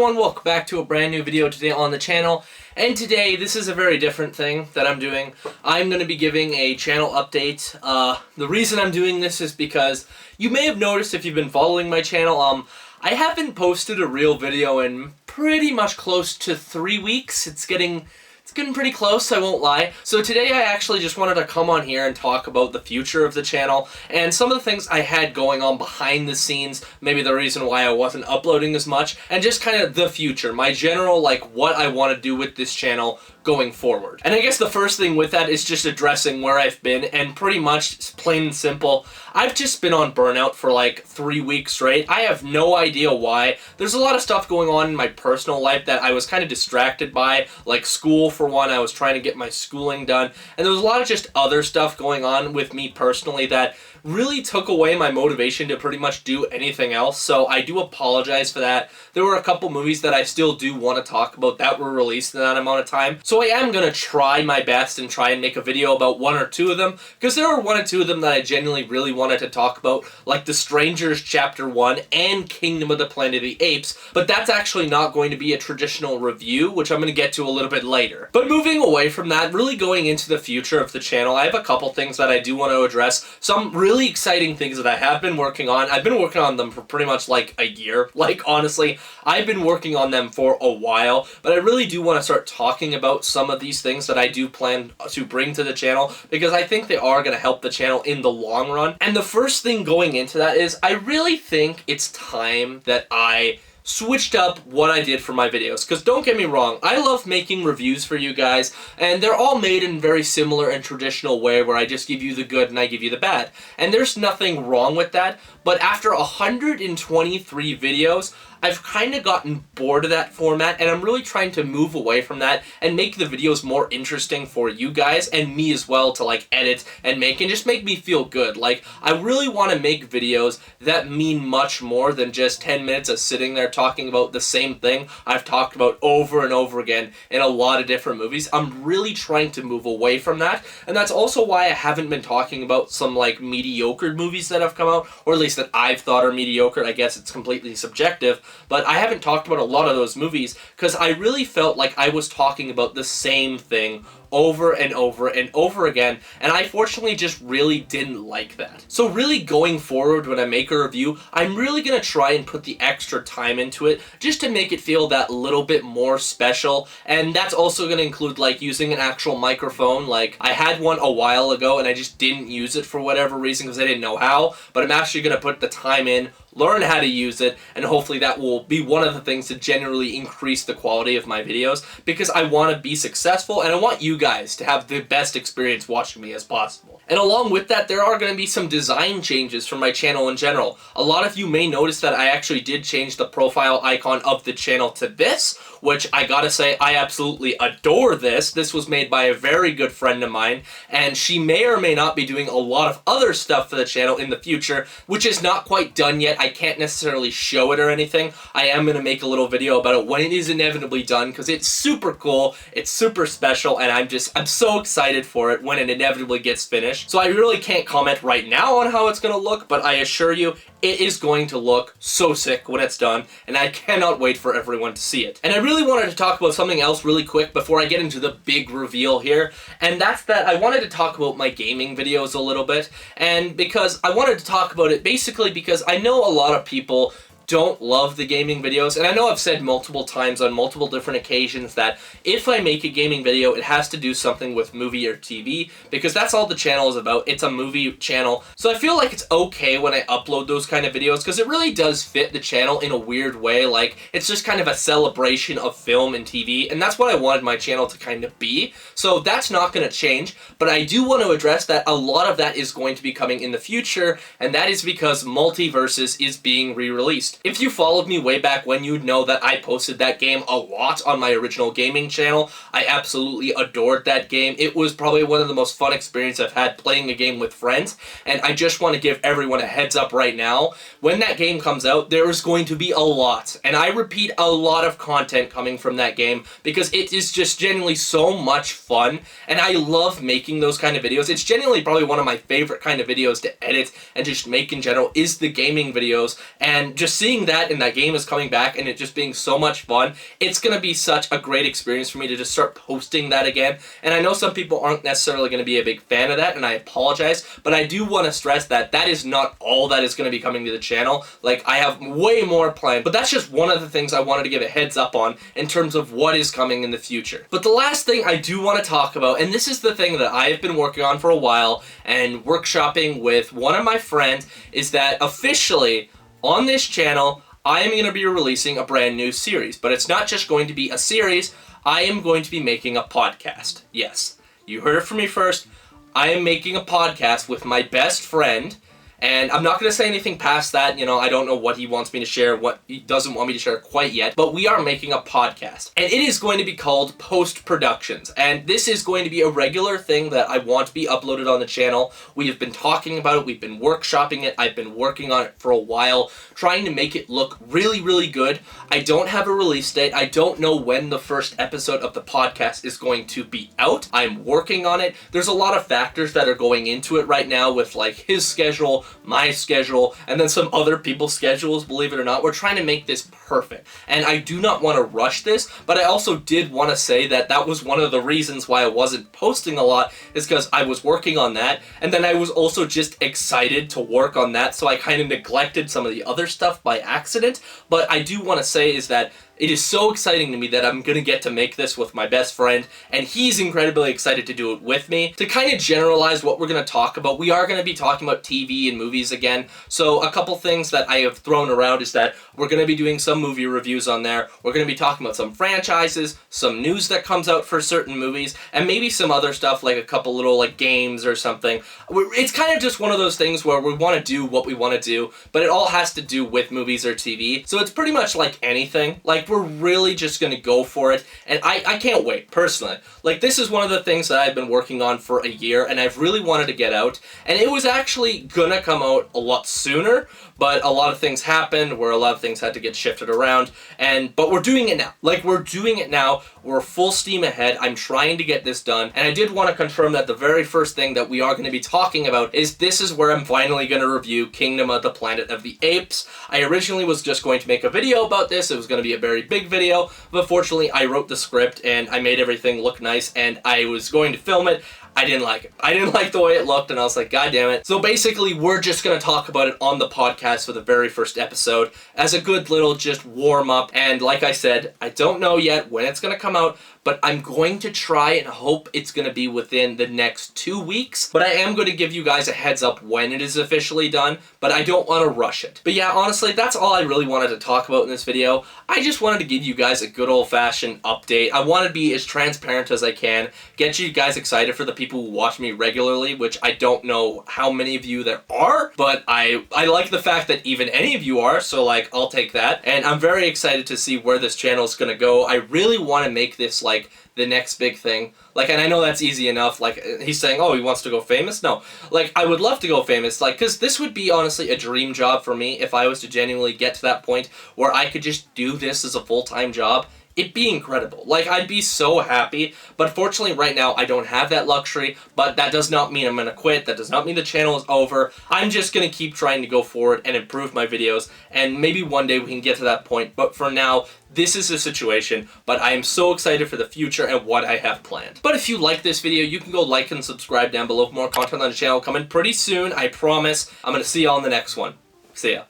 everyone, welcome back to a brand new video today on the channel. And today, this is a very different thing that I'm doing. I'm going to be giving a channel update. The reason I'm doing this is because you may have noticed if you've been following my channel, I haven't posted a real video in pretty much close to 3 weeks. It's getting pretty close, I won't lie. So today I actually just wanted to come on here and talk about the future of the channel and some of the things I had going on behind the scenes, maybe the reason why I wasn't uploading as much, and just kind of the future, my general, like, what I want to do with this channel going forward. And I guess the first thing with that is just addressing where I've been, and pretty much, plain and simple, I've just been on burnout for like 3 weeks straight. I have no idea why. There's a lot of stuff going on in my personal life that I was kind of distracted by, like school for one. I was trying to get my schooling done, and there was a lot of just other stuff going on with me personally that really took away my motivation to pretty much do anything else, so I do apologize for that. There were a couple movies that I still do want to talk about that were released in that amount of time, so I am going to try my best and try and make a video about one or two of them, because there were one or two of them that I genuinely really wanted to talk about, like The Strangers Chapter 1 and Kingdom of the Planet of the Apes, but that's actually not going to be a traditional review, which I'm going to get to a little bit later. But moving away from that, really going into the future of the channel, I have a couple things that I do want to address, some really exciting things that I have been working on. I've been working on them for pretty much like a year. Like, honestly, I've been working on them for a while, but I really do want to start talking about some of these things that I do plan to bring to the channel, because I think they are going to help the channel in the long run. And the first thing going into that is, I really think it's time that I switched up what I did for my videos, because don't get me wrong, I love making reviews for you guys, and they're all made in very similar and traditional way where I just give you the good and I give you the bad, and there's nothing wrong with that. But after 123 videos, I've kind of gotten bored of that format, and I'm really trying to move away from that and make the videos more interesting for you guys and me as well to like edit and make, and just make me feel good. Like, I really want to make videos that mean much more than just 10 minutes of sitting there talking about the same thing I've talked about over and over again in a lot of different movies. I'm really trying to move away from that, and that's also why I haven't been talking about some like mediocre movies that have come out, or at least that I've thought are mediocre. I guess it's completely subjective, but I haven't talked about a lot of those movies because I really felt like I was talking about the same thing over and over and over again, and I fortunately just really didn't like that. So really going forward, when I make a review, I'm really gonna try and put the extra time into it just to make it feel that little bit more special, and that's also gonna include like using an actual microphone. Like, I had one a while ago and I just didn't use it for whatever reason because I didn't know how, but I'm actually gonna put the time in, learn how to use it, and hopefully that will be one of the things to generally increase the quality of my videos, because I want to be successful and I want you guys to have the best experience watching me as possible. And along with that, there are going to be some design changes for my channel in general. A lot of you may notice that I actually did change the profile icon of the channel to this, which I gotta say, I absolutely adore this. This was made by a very good friend of mine, and she may or may not be doing a lot of other stuff for the channel in the future, which is not quite done yet. I can't necessarily show it or anything. I am going to make a little video about it when it is inevitably done, because it's super cool, it's super special, and I'm so excited for it when it inevitably gets finished. So I really can't comment right now on how it's going to look, but I assure you, it is going to look so sick when it's done, and I cannot wait for everyone to see it. And I really wanted to talk about something else really quick before I get into the big reveal here, and that's that I wanted to talk about my gaming videos a little bit, and because I wanted to talk about it basically because I know a lot of people don't love the gaming videos, and I know I've said multiple times on multiple different occasions that if I make a gaming video, it has to do something with movie or TV, because that's all the channel is about. It's a movie channel, so I feel like it's okay when I upload those kind of videos, because it really does fit the channel in a weird way. Like, it's just kind of a celebration of film and TV, and that's what I wanted my channel to kind of be, so that's not going to change. But I do want to address that a lot of that is going to be coming in the future, and that is because Multiverses is being re-released. If you followed me way back when, you'd know that I posted that game a lot on my original gaming channel. I absolutely adored that game. It was probably one of the most fun experiences I've had playing a game with friends, and I just want to give everyone a heads up right now. When that game comes out, there is going to be a lot, and I repeat, a lot of content coming from that game, because it is just genuinely so much fun, and I love making those kind of videos. It's genuinely probably one of my favorite kind of videos to edit and just make in general is the gaming videos, and just seeing that and that game is coming back and it just being so much fun, it's going to be such a great experience for me to just start posting that again. And I know some people aren't necessarily going to be a big fan of that, and I apologize, but I do want to stress that that is not all that is going to be coming to the channel. Like, I have way more planned, but that's just one of the things I wanted to give a heads up on in terms of what is coming in the future. But the last thing I do want to talk about, and this is the thing that I have been working on for a while and workshopping with one of my friends, is that officially on this channel, I am going to be releasing a brand new series. But it's not just going to be a series, I am going to be making a podcast. Yes, you heard it from me first. I am making a podcast with my best friend, and I'm not going to say anything past that. You know, I don't know what he wants me to share, what he doesn't want me to share quite yet, but we are making a podcast, and it is going to be called Post Productions, and this is going to be a regular thing that I want to be uploaded on the channel. We have been talking about it, we've been workshopping it, I've been working on it for a while, trying to make it look really, really good. I don't have a release date. I don't know when the first episode of the podcast is going to be out. I'm working on it. There's a lot of factors that are going into it right now with like his schedule, my schedule, and then some other people's schedules, believe it or not. We're trying to make this perfect, and I do not want to rush this, but I also did want to say that that was one of the reasons why I wasn't posting a lot, is because I was working on that, and then I was also just excited to work on that, so I kind of neglected some of the other stuff by accident. But I do want to say is that it is so exciting to me that I'm going to get to make this with my best friend, and he's incredibly excited to do it with me. To kind of generalize what we're going to talk about, we are going to be talking about TV and movies again. So a couple things that I have thrown around is that we're going to be doing some movie reviews on there. We're going to be talking about some franchises, some news that comes out for certain movies, and maybe some other stuff like a couple little like games or something. It's kind of just one of those things where we want to do what we want to do, but it all has to do with movies or TV. So it's pretty much like anything. Like, we're really just gonna go for it, and I can't wait, personally. Like, this is one of the things that I've been working on for a year, and I've really wanted to get out, and it was actually gonna come out a lot sooner, but a lot of things happened where a lot of things had to get shifted around, but we're doing it now. Like, we're doing it now. We're full steam ahead. I'm trying to get this done, and I did want to confirm that the very first thing that we are going to be talking about is this is where I'm finally going to review Kingdom of the Planet of the Apes. I originally was just going to make a video about this. It was going to be a very big video, but fortunately I wrote the script and I made everything look nice, and I was going to film it. I didn't like it. I didn't like the way it looked, and I was like, God damn it. So basically, we're just going to talk about it on the podcast for the very first episode as a good little just warm up. And like I said, I don't know yet when it's going to come out, but I'm going to try and hope it's going to be within the next 2 weeks. But I am going to give you guys a heads up when it is officially done, but I don't want to rush it. But yeah, honestly, that's all I really wanted to talk about in this video. I just wanted to give you guys a good old-fashioned update. I want to be as transparent as I can, get you guys excited for the people who watch me regularly, which I don't know how many of you there are, but I like the fact that even any of you are, so like, I'll take that. And I'm very excited to see where this channel is going to go. I really want to make this like the next big thing. Like, and I know that's easy enough. Like, he's saying, oh, he wants to go famous? No. Like, I would love to go famous. Like, because this would be honestly a dream job for me if I was to genuinely get to that point where I could just do this as a full-time job. It'd be incredible. Like, I'd be so happy, but fortunately right now I don't have that luxury, but that does not mean I'm gonna quit. That does not mean the channel is over. I'm just gonna keep trying to go forward and improve my videos, and maybe one day we can get to that point, but for now, this is the situation, but I am so excited for the future and what I have planned. But if you like this video, you can go like and subscribe down below for more content on the channel coming pretty soon, I promise. I'm gonna see y'all in the next one. See ya.